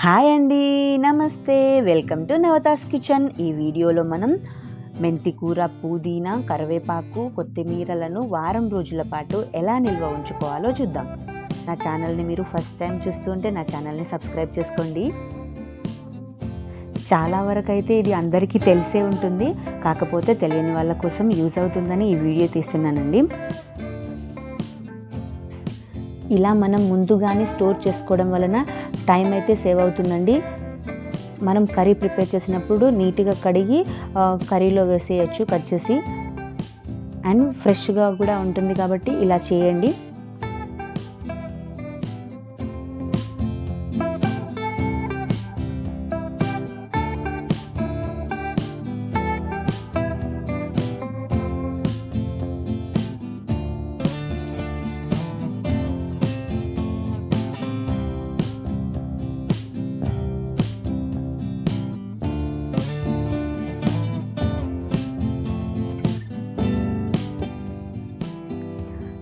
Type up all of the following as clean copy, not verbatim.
Hi అండి, నమస్తే. Welcome to Navata's kitchen. ఈ వీడియోలో మనం మెంతి కూర, పుదీనా, కరివేపాకు, కొత్తిమీరలను వారం రోజుల పాటు ఎలా నిల్వ ఉంచుకోవాలో చూద్దాం. నా ఛానల్ని మీరు ఫస్ట్ టైం చూస్తుంటే నా ఛానల్ని సబ్స్క్రైబ్ చేసుకోండి. చాలా వరకు అయితే ఇది అందరికీ తెలిసే ఉంటుంది, కాకపోతే తెలియని వాళ్ళ కోసం యూజ్ అవుతుందని ఈ వీడియో తీస్తున్నానండి. ఇలా మనం ముందుగానే స్టోర్ చేసుకోవడం వలన టైం అయితే సేవ్ అవుతుందండి. మనం కర్రీ ప్రిపేర్ చేసినప్పుడు నీట్గా కడిగి కర్రీలో వేసేయచ్చు కట్ చేసి, అండ్ ఫ్రెష్గా కూడా ఉంటుంది కాబట్టి ఇలా చేయండి.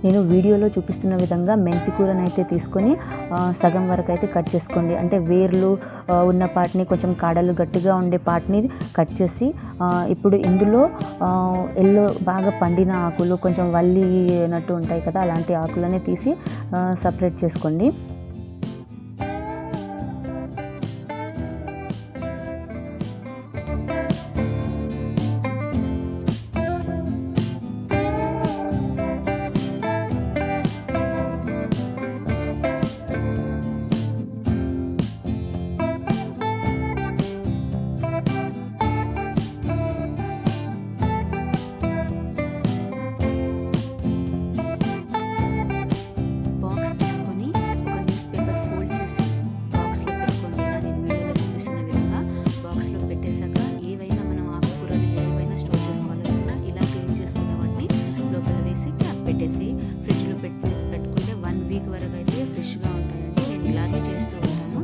నేను వీడియోలో చూపిస్తున్న విధంగా మెంతి కూరని అయితే తీసుకొని సగం వరకు అయితే కట్ చేసుకోండి. అంటే వేర్లు ఉన్న పార్ట్ని, కొంచెం కాడలు గట్టిగా ఉండే పార్ట్ని కట్ చేసి, ఇప్పుడు ఇందులో ఎల్లో బాగా పండిన ఆకులు, కొంచెం వల్లినట్టు ఉంటాయి కదా, అలాంటి ఆకులనే తీసి సపరేట్ చేసుకోండి. ఫ్రిడ్జ్లో పెట్టుకుంటే 1 వీక్ వరకు అయితే ఫ్రెష్గా ఉంటాయండి. నేను ఇలాగే చేస్తూ ఉంటాను.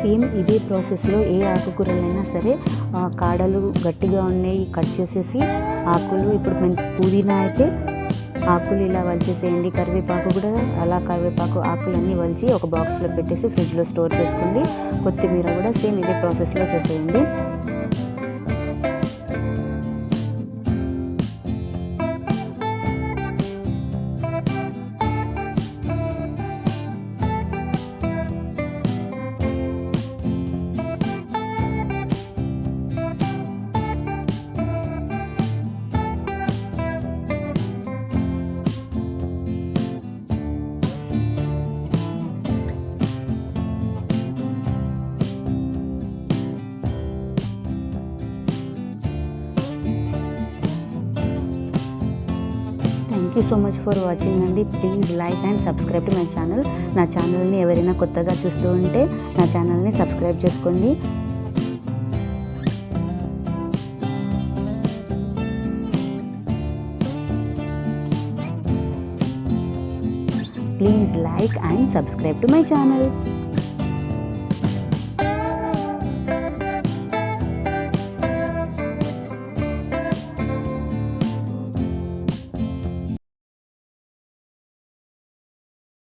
సేమ్ ఇదే ప్రాసెస్లో ఏ ఆకుకూరలైనా సరే కాడలు గట్టిగా ఉన్నాయి కట్ చేసేసి ఆకులు, ఇప్పుడు పుదీనా అయితే ఆకులు ఇలా వలిచేసేయండి. కరివేపాకు కూడా అలా కరివేపాకు ఆకులన్నీ వలిచి ఒక బాక్స్లో పెట్టేసి ఫ్రిడ్జ్లో స్టోర్ చేసుకోండి. కొత్తిమీర కూడా సేమ్ ఇదే ప్రాసెస్లో చేసేయండి. Thank you so much for watching అండి. Please like and subscribe to my channel. నా ఛానల్ని ఎవరైనా కొత్తగా చూస్తూ ఉంటే నా ఛానల్ని సబ్స్క్రైబ్ చేసుకోండి. Please like and subscribe to my channel.